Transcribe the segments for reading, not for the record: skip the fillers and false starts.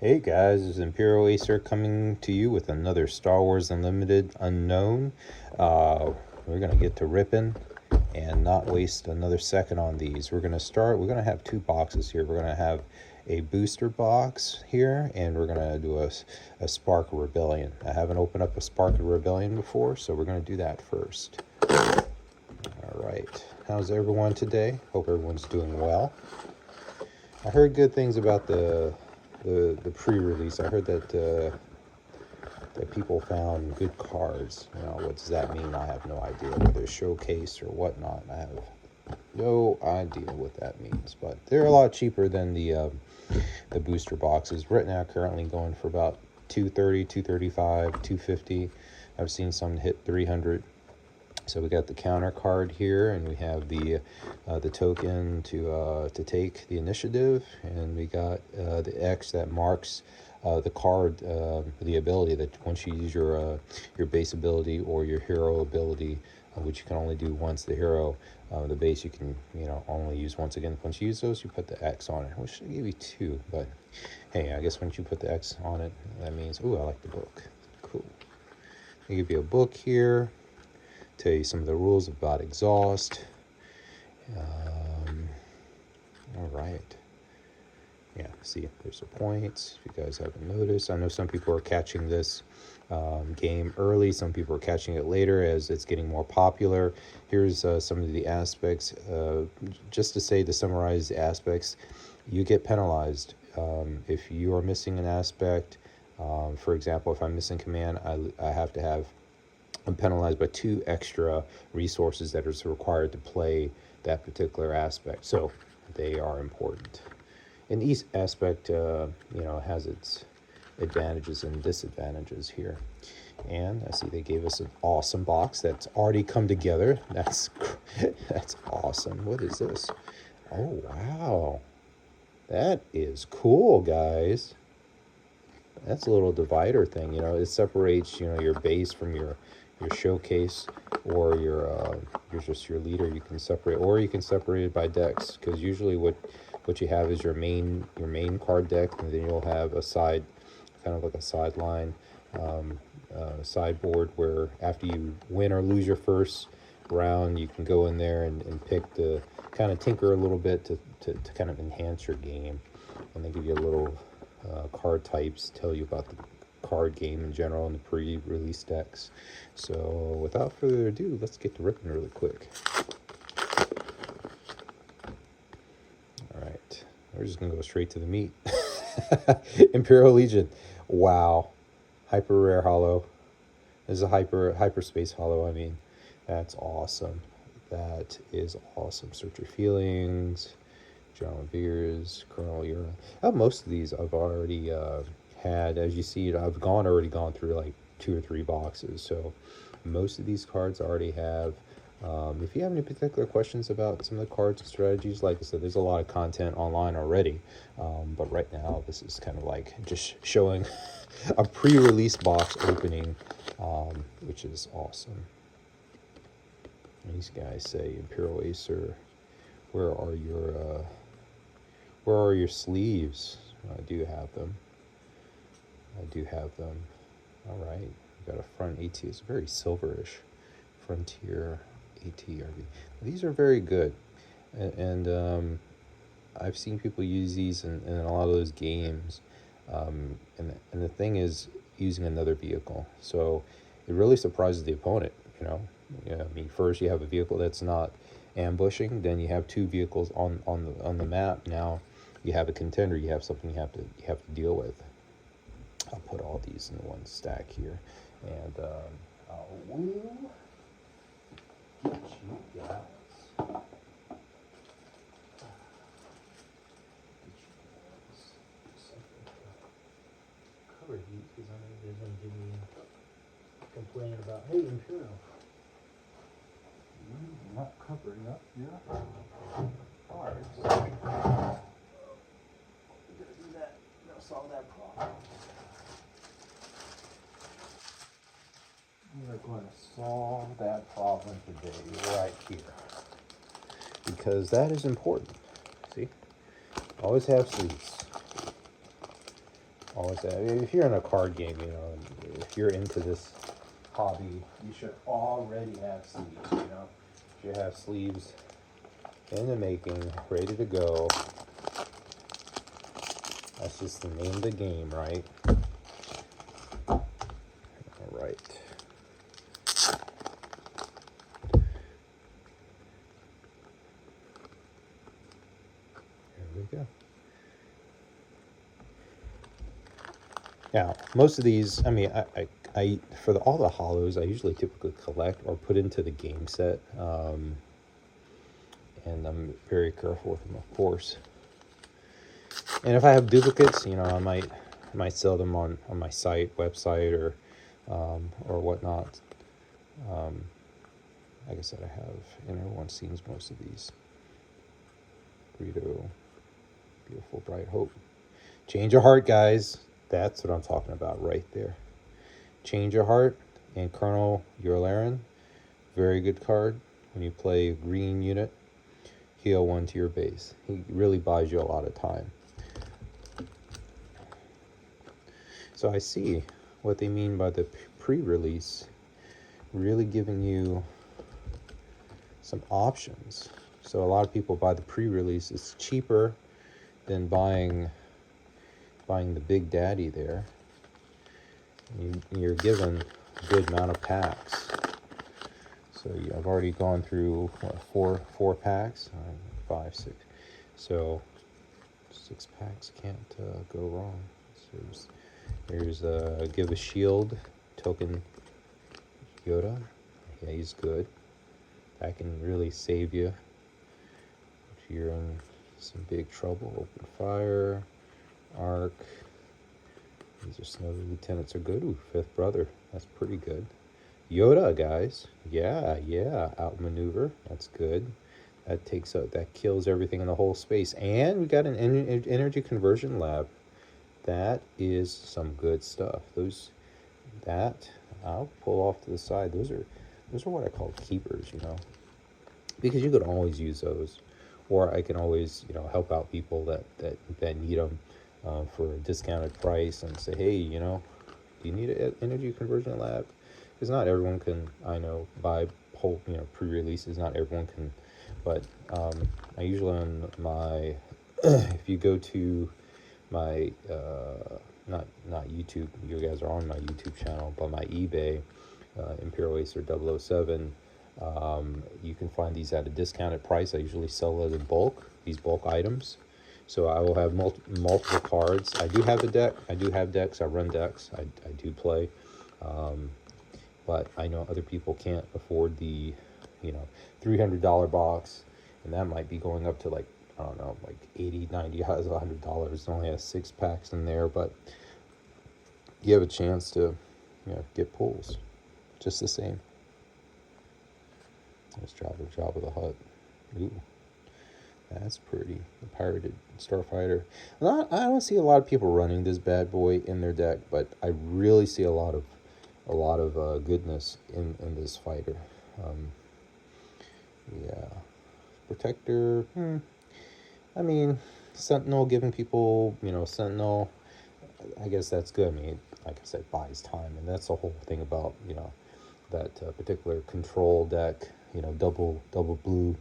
Hey guys, this is Imperial Acer coming to you with another Star Wars Unlimited Unknown. We're going to get to ripping and not waste another second on these. We're going to have two boxes here. We're going to have a booster box here, and we're going to do a Spark of Rebellion. I haven't opened up a Spark of Rebellion before, so we're going to do that first. All right, how's everyone today? Hope everyone's doing well. I heard good things about the pre-release. I heard that that people found good cards. You know, what does that mean? I have no idea. Whether it's showcase or whatnot, I have no idea what that means. But they're a lot cheaper than the booster boxes. Right now, currently going for about $230, $235, $250. I've seen some hit 300. So we got the counter card here, and we have the token to take the initiative, and we got the X that marks the card, the ability that once you use your base ability or your hero ability, which you can only do once. The hero, the base, you can only use once again. Once you use those, you put the X on it. Which should give you two, but hey, I guess once you put the X on it, that means I like the book. Cool. They give you a book here. Tell you some of the rules about exhaust. All right. Yeah, see, there's the points. If you guys haven't noticed, I know some people are catching this game early. Some people are catching it later as it's getting more popular. Here's some of the aspects. Just to summarize the aspects, you get penalized if you are missing an aspect. For example, if I'm missing command, I'm penalized by 2 extra resources that is required to play that particular aspect. So they are important. And each aspect, has its advantages and disadvantages here. And I see they gave us an awesome box that's already come together. That's awesome. What is this? Oh, wow. That is cool, guys. That's a little divider thing. It separates, your base from your showcase, or your leader. You can separate, or you can separate it by decks, because usually what you have is your main card deck, and then you'll have a side, kind of like a sideline sideboard, where after you win or lose your first round, you can go in there and pick the kind of tinker a little bit to kind of enhance your game. And they give you a little card types, tell you about the card game in general and the pre-release decks. So without further ado, let's get to ripping really quick. All right, we're just gonna go straight to the meat. Imperial Legion. Wow. Hyper rare holo. This is a hyperspace holo. I mean, that's awesome. That is awesome. Search Your Feelings, John Veers, Colonel Euro. Most of these I've already had. As you see, I've already gone through like 2 or 3 boxes. So most of these cards I already have. If you have any particular questions about some of the cards and strategies, like I said, there's a lot of content online already. But right now, this is kind of like just showing a pre-release box opening, which is awesome. And these guys say, Imperial Acer, where are your sleeves? I do have them. All right, we got a front AT. It's very silverish. Frontier ATRV. These are very good, and I've seen people use these in a lot of those games. And the thing is, using another vehicle, so it really surprises the opponent. I mean, first you have a vehicle that's not ambushing, then you have 2 vehicles on the map. Now you have a contender. You have something you have to deal with. I'll put all these in one stack here, and I will get you guys. Cover these, because I know there's going to give me complaining about, hey, Imperial, you're not covering up your cards. We're going to do that. We're going to solve that problem. We're going to solve that problem today, right here. Because that is important. See? Always have sleeves. always say, if you're in a card game, you know, if you're into this hobby, you should already have sleeves, you know. You should have sleeves in the making, ready to go. That's just the name of the game, right? All right. There we go. Now, most of these, I mean, I for all the hollows, I usually typically collect or put into the game set. And I'm very careful with them, of course. And if I have duplicates, you know, I might sell them on my site, website, or whatnot. Like I said, I have, and everyone sees most of these. Greedo, Beautiful Bright Hope. Change of Heart, guys. That's what I'm talking about right there. Change of Heart and Colonel Yularen. Very good card. When you play a green unit, heal 1 to your base. He really buys you a lot of time. So I see what they mean by the pre-release, really giving you some options. So a lot of people buy the pre-release. It's cheaper than buying the Big Daddy there. You're given a good amount of packs. So I've already gone through what, four packs, 5, 6. So 6 packs can't go wrong. So there's give a shield token Yoda. Yeah, he's good. That can really save you if you're in some big trouble. Open fire, arc. These are snow lieutenants are good. Ooh, 5th brother. That's pretty good. Yoda, guys. Yeah. Outmaneuver. That's good. That takes out, that kills everything in the whole space. And we got an energy conversion lab. That is some good stuff. That I'll pull off to the side. Those are what I call keepers, you know, because you could always use those, or I can always, you know, help out people that need them for a discounted price and say, hey, you know, do you need an energy conversion lab? Because not everyone can, I know, buy whole, you know, pre-releases. Not everyone can, but I usually on my if you go to my not YouTube, you guys are on my YouTube channel, but my eBay, Imperial Acer 007, you can find these at a discounted price. I usually sell it in bulk, these bulk items. So I will have multiple cards. I do have a deck. I do have decks. I run decks. I do play. But I know other people can't afford the, you know, $300 box. And that might be going up to like, I don't know, like 80, 90, $100. It only has 6 packs in there. But you have a chance to, you know, get pulls. Just the same. Let's Jabba the Hutt. Ooh. That's pretty. The pirated starfighter. I don't see a lot of people running this bad boy in their deck, but I really see a lot of goodness in this fighter. Yeah, protector. I mean, Sentinel giving people, you know, Sentinel. I guess that's good. I mean, like I said, buys time, and that's the whole thing about, you know, that particular control deck. You know, double blue.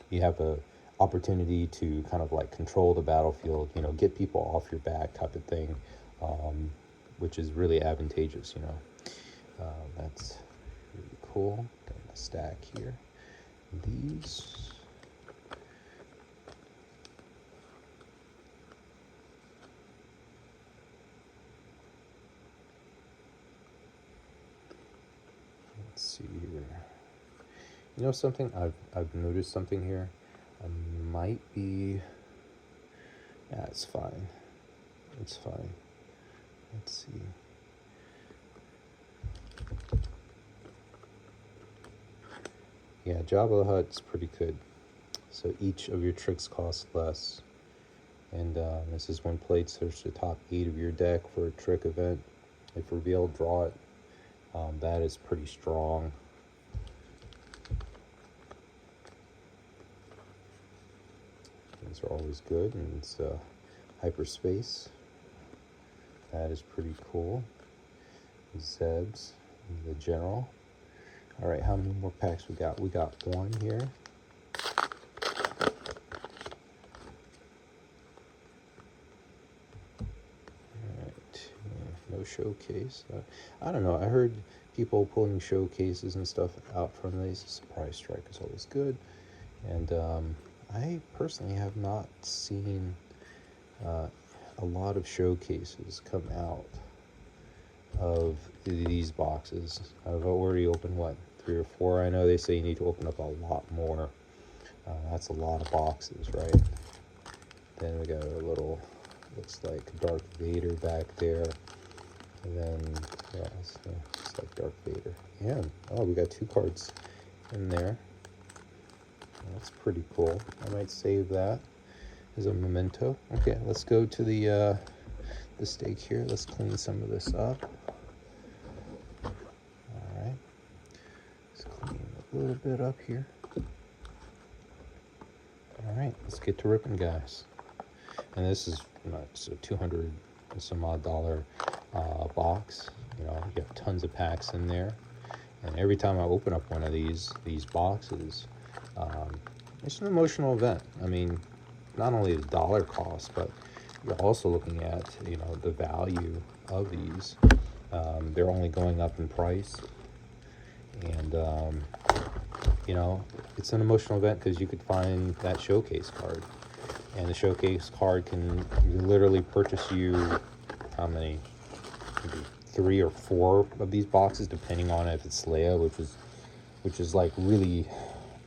You have a opportunity to kind of like control the battlefield, you know, get people off your back type of thing, which is really advantageous, you know. That's really cool. Got a stack here. These. Let's see here. You know something? I've noticed something here. I might be. Yeah, it's fine. It's fine. Let's see. Yeah, Jabba the Hutt's pretty good. So each of your tricks costs less. And this is when played, search the top 8 of your deck for a trick event. If revealed, draw it. That is pretty strong. These are always good, and it's hyperspace. That is pretty cool. Zebs, the general. All right, how many more packs we got? We got one here. All right, no showcase. I don't know. I heard people pulling showcases and stuff out from these. Surprise strike is always good. And I personally have not seen a lot of showcases come out of these boxes. I've already opened, what, 3 or 4? I know they say you need to open up a lot more. That's a lot of boxes, right? Then we got a little, looks like Darth Vader back there. And then, yeah, it's like Darth Vader. Yeah, oh, we got 2 cards in there. That's pretty cool. I might save that as a memento. Okay, let's go to the stake here. Let's clean some of this up. All right, let's clean a little bit up here. All right, let's get to ripping, guys. And this is it's a $200 and some odd box. You know, you have tons of packs in there. And every time I open up one of these boxes, it's an emotional event. I mean, not only the dollar cost, but you're also looking at, you know, the value of these. They're only going up in price. And, you know, it's an emotional event because you could find that showcase card. And the showcase card can literally purchase you, how many? Maybe 3 or 4 of these boxes, depending on if it's Leia, which is like really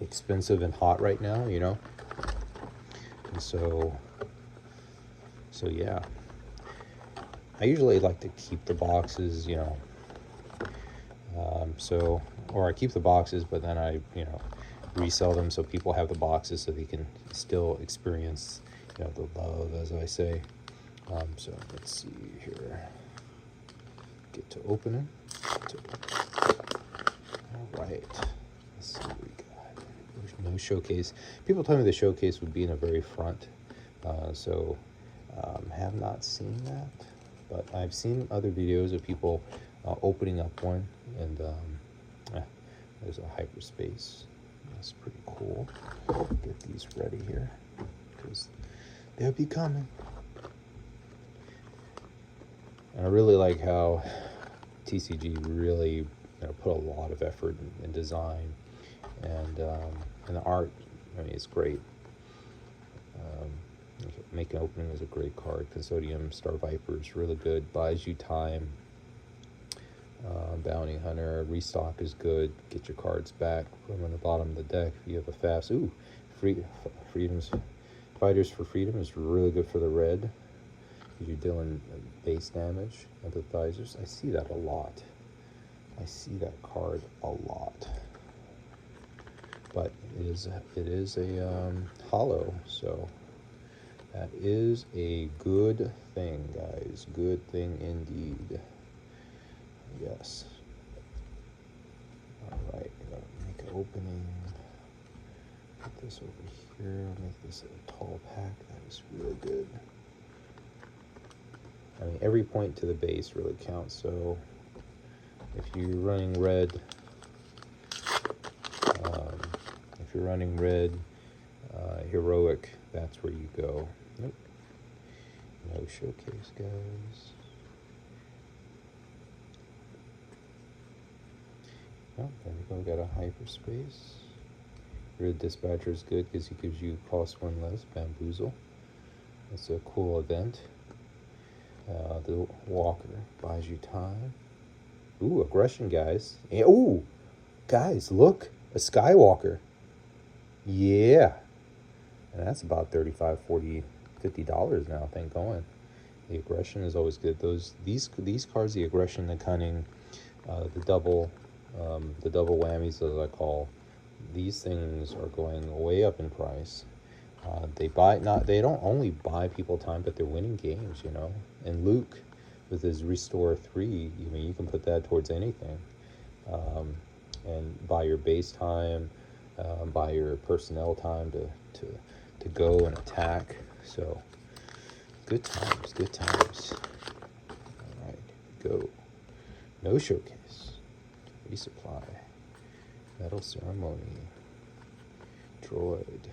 expensive and hot right now, you know. And so yeah, I usually like to keep the boxes, you know. Or I keep the boxes, but then I, you know, resell them so people have the boxes so they can still experience, you know, the love, as I say. So let's see here. Get to opening. All right. Let's see what we got. There's no showcase. People told me the showcase would be in the very front. Have not seen that. But I've seen other videos of people opening up one. And there's a hyperspace. That's pretty cool. Get these ready here, because they'll be coming. And I really like how TCG really, you know, put a lot of effort in design, and the art. I mean, it's great. Make an opening is a great card. Custodium Star Viper is really good. Buys you time. Bounty Hunter restock is good. Get your cards back. Put them on the bottom of the deck. If you have a fast, Freedom's Fighters for Freedom is really good for the red. You're dealing base damage. Empathizers, I see that a lot. I see that card a lot. But it is a hollow, so that is a good thing, guys. Good thing indeed. Yes. All right, gotta make an opening. Put this over here. Make this a tall pack. That is really good. I mean, every point to the base really counts. So if you're running red, heroic, that's where you go. Nope. No showcase, guys. Oh, there we go. Got a hyperspace. Red Dispatcher is good because he gives you cost 1 less. Bamboozle. That's a cool event. The Walker buys you time. Ooh, aggression, guys. Ooh, guys, look, a Skywalker. Yeah. And that's about $35, $40, $50 now, I think, going. The aggression is always good. These cards, the aggression, the cunning, the double whammies, as I call, these things are going way up in price. They don't only buy people time, but they're winning games, you know. And Luke, with his Restore 3, I mean, you can put that towards anything. And buy your base time, buy your personnel time to go and attack. So good times, good times. go. No showcase. Resupply. Metal ceremony. Droid.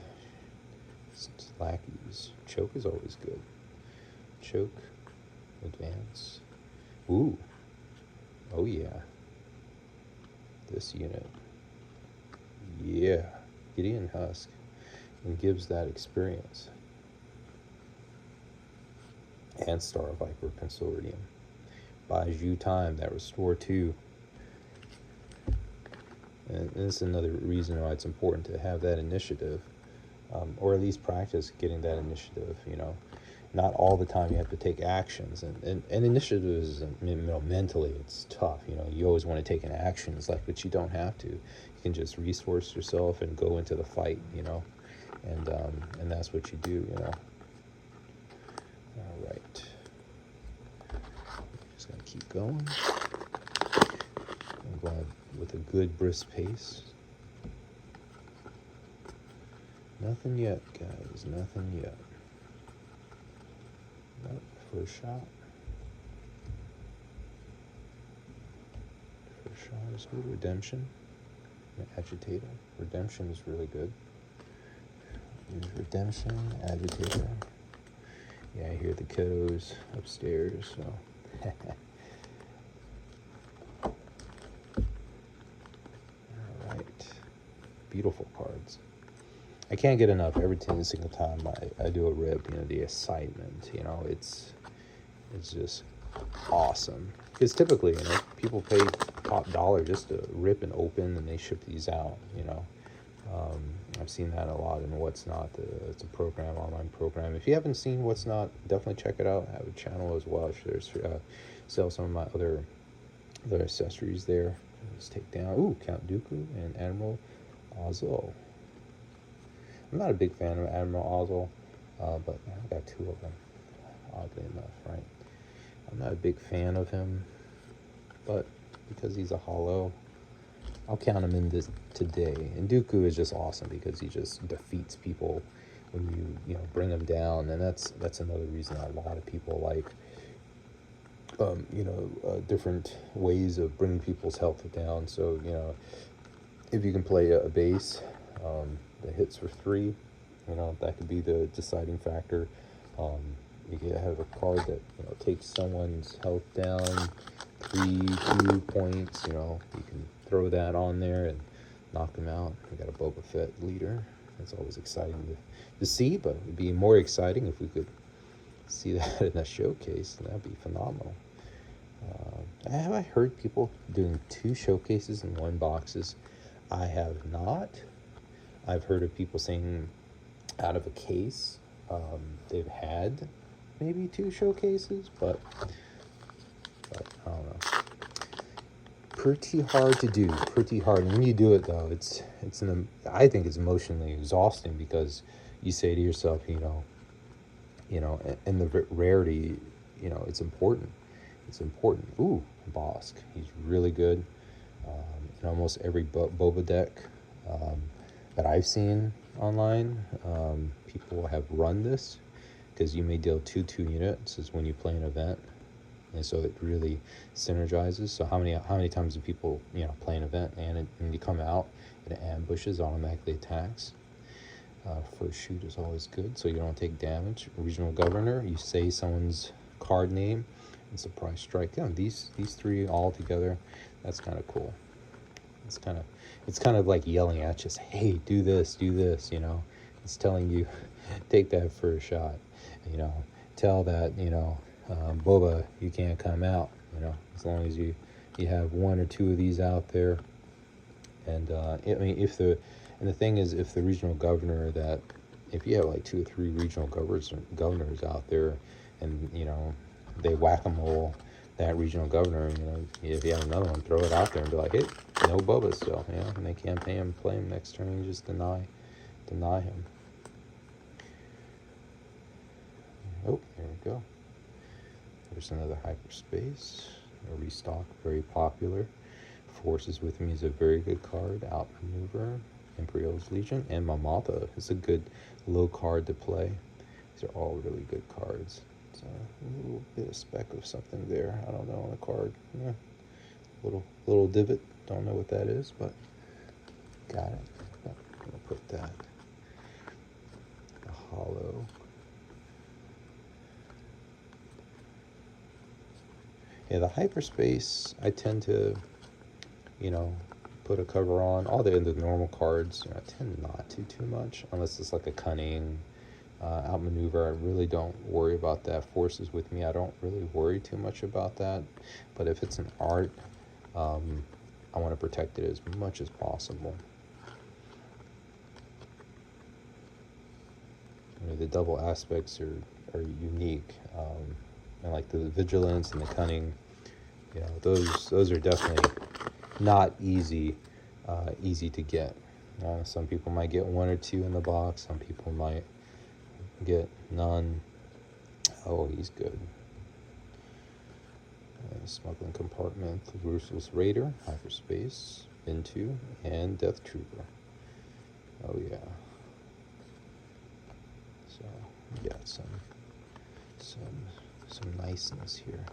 Lackeys. Choke is always good. Choke. Advance. Ooh. Oh yeah. This unit. Yeah. Gideon Husk. And gives that experience. And Star Viper Consortium. Buys you time. That restore 2. And this is another reason why it's important to have that initiative. Or at least practice getting that initiative, you know. Not all the time you have to take actions. And initiative is, you know, mentally it's tough. You know, you always want to take an action. It's like, but you don't have to. You can just resource yourself and go into the fight, you know. And that's what you do, you know. All right. Just going to keep going. I'm going with a good brisk pace. Nothing yet, guys. Nothing yet. Nope, first shot. First shot is good. Redemption. Agitator. Redemption is really good. Use Redemption, Agitator. Yeah, I hear the kiddos upstairs, so. Alright. Beautiful cards. I can't get enough every single time I do a rip, you know, the excitement, you know, it's just awesome. Because typically, you know, people pay top dollar just to rip and open, and they ship these out, you know. I've seen that a lot in What's Not. It's a program, online program. If you haven't seen What's Not, definitely check it out. I have a channel as well. There's sell some of my other accessories there. Let's take down, ooh, Count Dooku and Admiral Ozzel. I'm not a big fan of Admiral Ozzel, but I got 2 of them, oddly enough, right? I'm not a big fan of him, but because he's a holo, I'll count him in this today. And Dooku is just awesome because he just defeats people when you know, bring him down, and that's another reason a lot of people like you know, different ways of bringing people's health down. So, you know, if you can play a base that hits for 3, you know, that could be the deciding factor. You can have a card that, you know, takes someone's health down 2 points. You know, you can throw that on there and knock them out. We got a Boba Fett leader. That's always exciting to see, but it would be more exciting if we could see that in a showcase. That'd be phenomenal. Have I heard people doing 2 showcases in 1 boxes? I have not. I've heard of people saying out of a case they've had maybe 2 showcases, but I don't know. Pretty hard to do, pretty hard. And when you do it though, I think it's emotionally exhausting, because you say to yourself, you know, and the rarity, you know, it's important. It's important. Ooh, Bosk. He's really good. In almost every Boba deck that I've seen online, people have run this, because you may deal 2/2 units is when you play an event, and so it really synergizes. So how many times do people, you know, play an event and you come out, it ambushes, automatically attacks. First shoot is always good, so you don't take damage. Regional Governor, you say someone's card name and surprise strike them. These 3 all together, that's kind of cool. It's kind of like yelling at you, say, hey, do this, you know. It's telling you, take that first shot, you know. Tell that, you know, Boba, you can't come out, you know, as long as you have 1 or 2 of these out there. And I mean, and the thing is, if the regional governor, that if you have like 2 or 3 regional governors out there, and you know, they whack-a-mole that regional governor, you know, if you have another one, throw it out there and be like, hey, no Bubba still, you know, and they can't play him next turn. You just deny him. Oh, there we go. There's another hyperspace. A restock, very popular. Forces with Me is a very good card. Outmaneuver, Imperial's Legion, and Mamata is a good low card to play. These are all really good cards. It's a little bit of speck of something there. I don't know on the card. Yeah. Little divot. Don't know what that is, but got it. I'm gonna put that. A hollow. Yeah, the hyperspace, I tend to, put a cover on. All the normal cards, I tend not to too much, unless it's like a cunning, outmaneuver. I really don't worry about that. Forces with me, I don't really worry too much about that. But if it's an art, I want to protect it as much as possible. The double aspects are unique, and like the vigilance and the cunning, those are definitely not easy to get. Some people might get one or two in the box. Some people might get none. Oh, he's good. Smuggling Compartment, Ruthless Raider, Hyperspace, Into, and Death Trooper. Oh yeah. So we got some niceness here.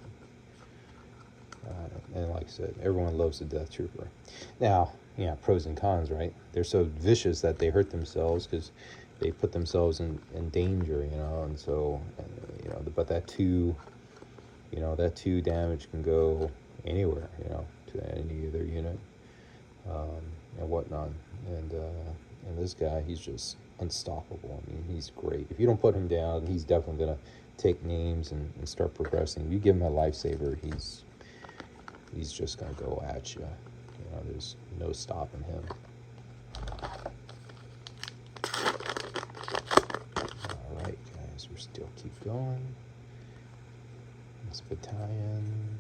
And like I said, everyone loves the Death Trooper. Now, pros and cons, right? They're so vicious that they hurt themselves because they put themselves in danger, and so, but that 2 damage can go anywhere, to any other unit, and whatnot. And this guy, he's just unstoppable. I mean, he's great. If you don't put him down, he's definitely going to take names and start progressing. You give him a lifesaver, he's just going to go at you. There's no stopping him. All right, guys, we're still keep going. This battalion,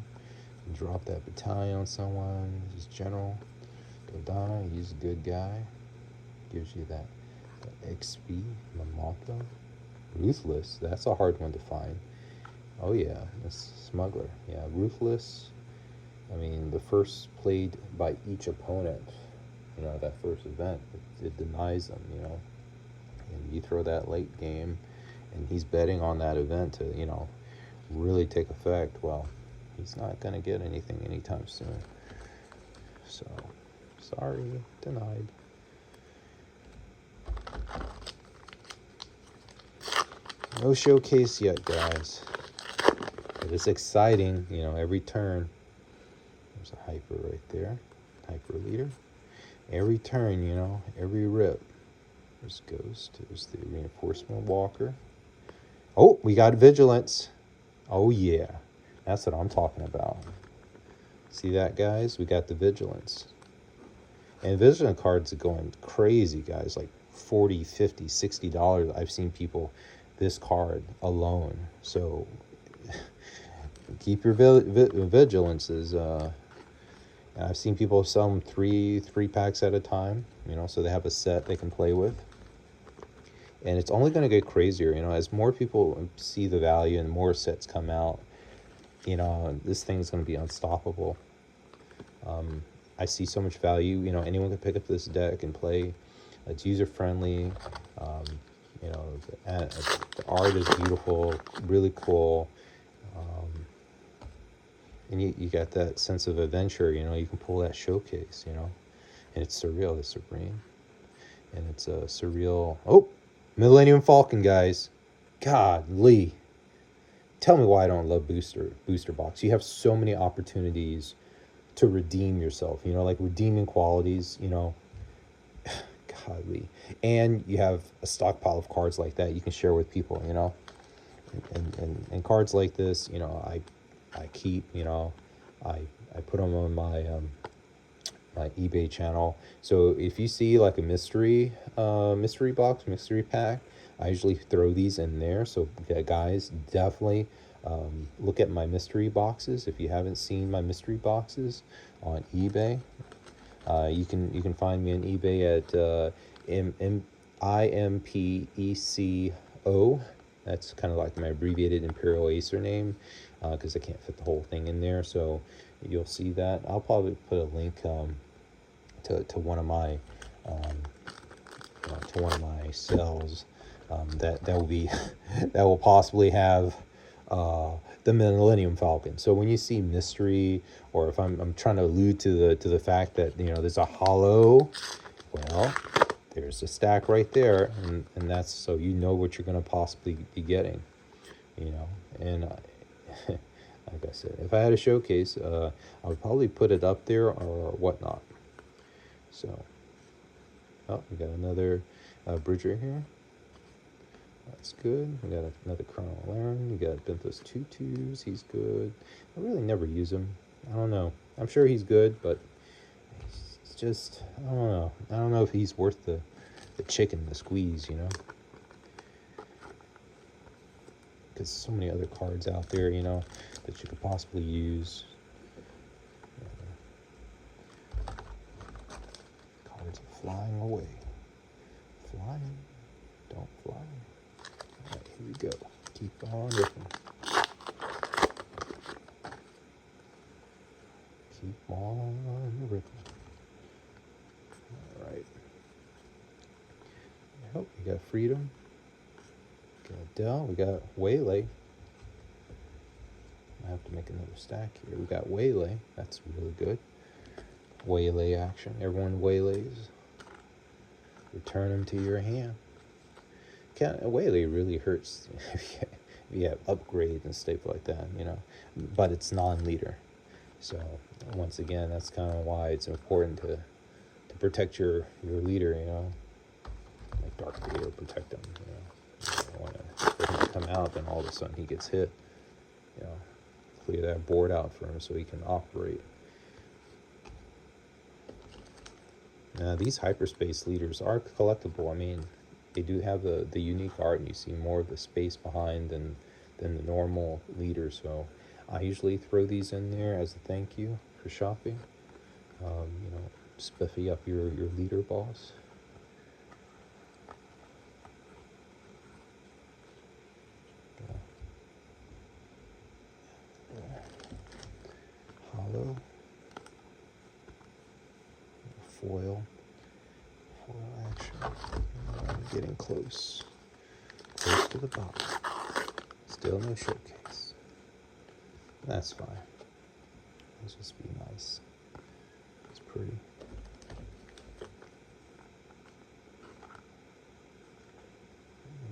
drop that battalion on someone. This General Dodonna, he's a good guy. Gives you that XP. Mamalto. Ruthless, that's a hard one to find. Oh yeah, this Smuggler. Yeah, Ruthless. I mean, the first played by each opponent, that first event, it denies them, and you throw that late game, and he's betting on that event to, really take effect. Well, he's not going to get anything anytime soon. So, sorry, denied. No showcase yet, guys. But it's exciting, every turn. There's a hyper right there. Hyper leader. Every turn, every rip. There's Ghost. There's the reinforcement walker. Oh, we got vigilance. Oh yeah. That's what I'm talking about. See that, guys? We got the vigilance. And vigilant cards are going crazy, guys. Like $40, $50, $60. I've seen people this card alone. So keep your vigilances. And I've seen people sell them three packs at a time, so they have a set they can play with. And it's only going to get crazier, as more people see the value and more sets come out, this thing's going to be unstoppable. I see so much value, anyone can pick up this deck and play. It's user-friendly. The art is beautiful, really cool. And you got that sense of adventure, you can pull that showcase, and it's surreal, it's Supreme. And it's a surreal, Millennium Falcon, guys. Godly. Tell me why I don't love booster box. You have so many opportunities to redeem yourself, like redeeming qualities, godly. And you have a stockpile of cards like that you can share with people, and cards like this, I keep, I put them on my my eBay channel. So if you see like a mystery box, mystery pack, I usually throw these in there. So guys, definitely look at my mystery boxes. If you haven't seen my mystery boxes on eBay, you can find me on eBay at IMPECO. That's kind of like my abbreviated Imperial Acer name, because I can't fit the whole thing in there. So you'll see that. I'll probably put a link to one of my sales that will be that will possibly have the Millennium Falcon. So when you see mystery, or if I'm trying to allude to the fact that, you know, there's a hollow, well, there's a stack right there, and that's so you know what you're going to possibly be getting, you know. And like I said, if I had a showcase, I would probably put it up there or whatnot. So, oh, we got another Bridger here. That's good. We got another Colonel Laren. We got Benthos Tutus. He's good. I really never use him. I don't know. I'm sure he's good, but it's just, I don't know. I don't know if he's worth the chicken, the squeeze, you know? Because so many other cards out there, you know, that you could possibly use. Cards are flying away. Flying. Don't fly. All right, here we go. Keep on ripping. Keep on ripping. All right. Oh, we got Freedom. We got Dell. We got Waylay. I have to make another stack here. We got Waylay. That's really good. Waylay action. Everyone waylays. Return them to your hand. Waylay really hurts if you have upgrades and stuff like that, you know. But it's non-leader. So once again, that's kind of why it's important to protect your leader, you know. Like Dark Vader, protect him, you know. You don't want to let him come out, then all of a sudden he gets hit. You know, clear that board out for him so he can operate. Now, these hyperspace leaders are collectible. I mean, they do have the unique art, and you see more of the space behind than the normal leader. So I usually throw these in there as a thank you for shopping. You know, spiffy up your leader boss. Hollow. Foil action. I'm getting close to the bottom. Still no showcase. That's fine. Let's just be nice. It's pretty.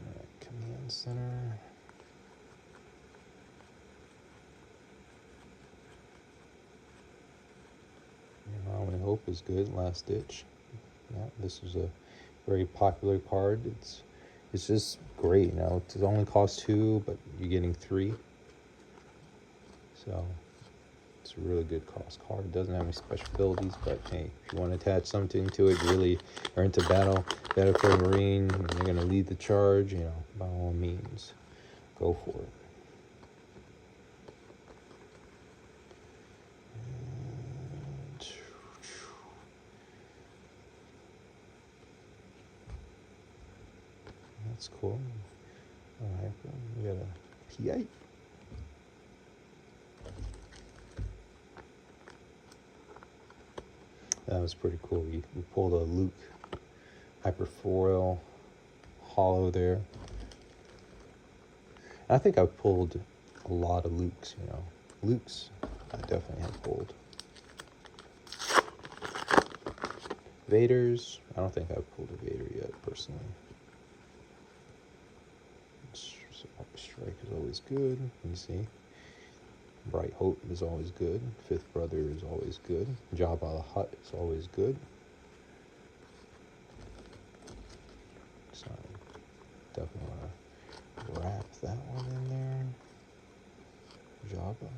Alright, command center. My Only Hope is good. Last Ditch. Yeah, this is a very popular card. It's just great, you know. It only costs 2, but you're getting 3. So it's a really good cost card. It doesn't have any special abilities, but hey, if you want to attach something to it, you really are into Battlefield Marine, and you're gonna lead the charge, you know, by all means, go for it. That's cool. Alright, we got a P8. That was pretty cool. We pulled a Luke Hyperfoil hollow there. I think I've pulled a lot of Lukes, you know. Lukes, I definitely have pulled. Vaders, I don't think I've pulled a Vader yet, personally. Strike is always good. You see, Bright Hope is always good. Fifth Brother is always good. Jabba the Hutt is always good. So definitely want to wrap that one in there. Jabba.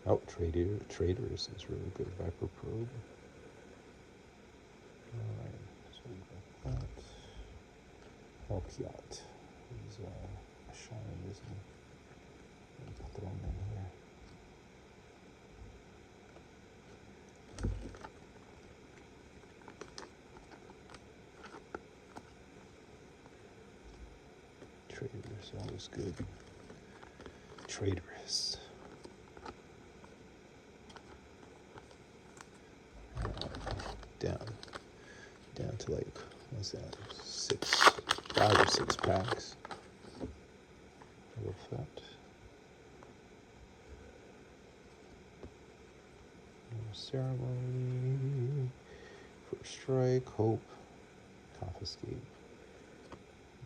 Oh, Traders is really good. Viper Probe. Alright, so we got that. Piat. He's shiny, isn't he? Throw him in here. Traders, always good. Traitorous. Down to like, what's that? 6 5 or 6 packs. Effect. Ceremony. First strike. Hope. Confiscate.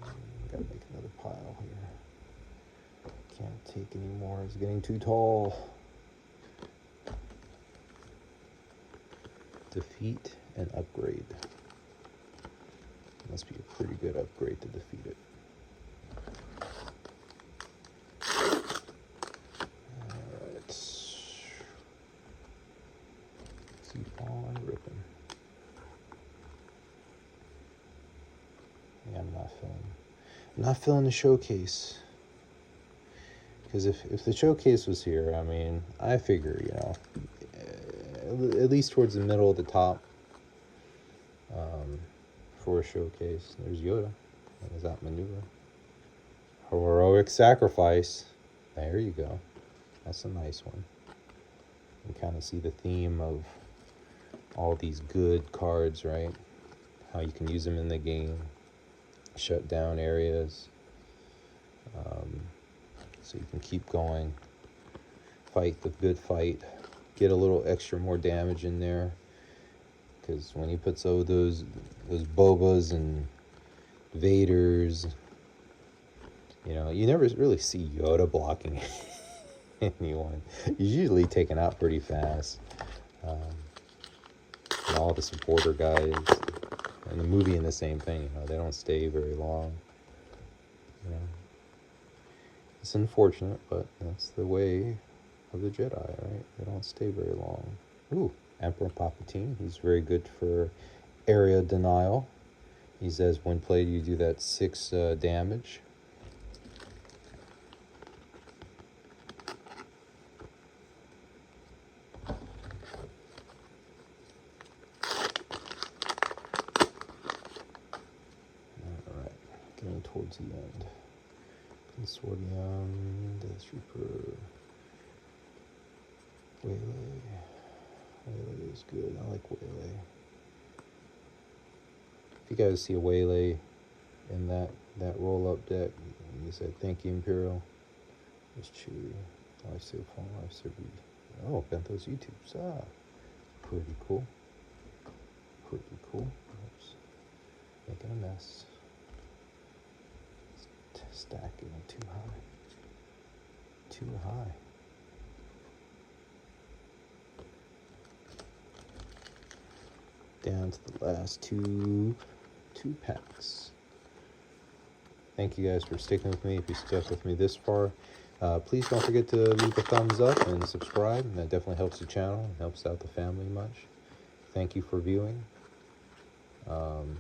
Gotta make another pile here. Can't take any more. It's getting too tall. Defeat and upgrade. Must be a pretty good upgrade to defeat it. Alright. Keep on ripping. Yeah, I'm not filling the showcase. Because if the showcase was here, I mean, I figure, you know, at least towards the middle of the top, for a showcase. There's Yoda. There's that maneuver. Heroic sacrifice. There you go. That's a nice one. You can kind of see the theme of all these good cards, right? How you can use them in the game. Shut down areas. So you can keep going. Fight the good fight. Get a little extra more damage in there. Because when he puts those Bobas and Vaders, you know, you never really see Yoda blocking anyone. He's usually taken out pretty fast. And all the supporter guys in the movie and the same thing, you know, they don't stay very long. You know, it's unfortunate, but that's the way of the Jedi, right? They don't stay very long. Ooh. Emperor Palpatine. He's very good for area denial. He says when played you do that 6 damage. Alright, getting towards the end. Consortium, Death Trooper, Waylay. Waylay is good. I like Waylay. If you guys see a Waylay in that roll-up deck, you said, thank you, Imperial. There's Chewie. Lifesaver Phone, Lifesaver. Oh, Bentho's YouTubes. Ah, pretty cool. Pretty cool. Oops. Making a mess. Stacking too high. Too high. Down to the last two packs. Thank you guys for sticking with me. If you stuck with me this far, please don't forget to leave a thumbs up and subscribe. That definitely helps the channel and helps out the family much. Thank you for viewing. And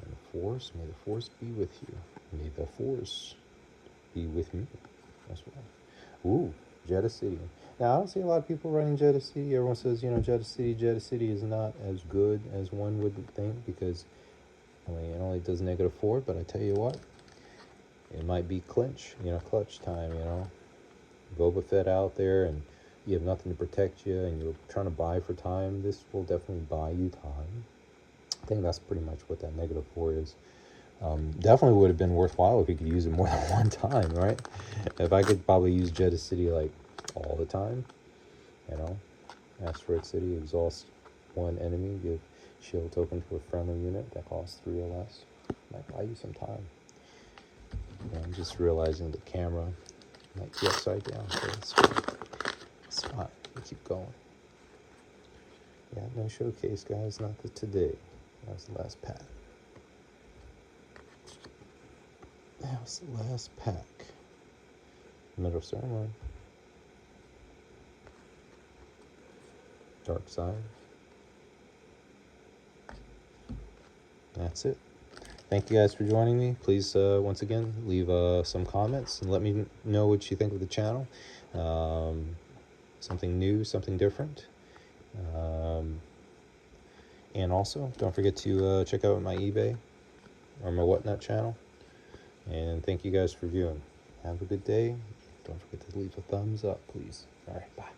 the Force, may the Force be with you. May the Force be with me as well. Ooh, Jedha City. Now, I don't see a lot of people running Jedha City. Everyone says, you know, Jedha City is not as good as one would think because, I mean, it only does -4, but I tell you what, it might be clutch time, you know. Boba Fett out there and you have nothing to protect you and you're trying to buy for time. This will definitely buy you time. I think that's pretty much what that -4 is. Definitely would have been worthwhile if you could use it more than one time, right? If I could probably use Jedha City like all the time, you know. Asteroid City, exhaust one enemy, give shield token to a friendly unit that costs 3 or less. Might buy you some time. Yeah, I'm just realizing the camera might be upside down, so it's fine. It's fine. We keep going. Yeah, no showcase, guys. Not the today. That was the last pack. That was the last pack. Middle Ceremony. Dark Side. That's it. Thank you guys for joining me. Please, once again, leave some comments and let me know what you think of the channel. Something new, something different. And also, don't forget to check out my eBay or my Whatnot channel. And thank you guys for viewing. Have a good day. Don't forget to leave a thumbs up, please. All right, bye.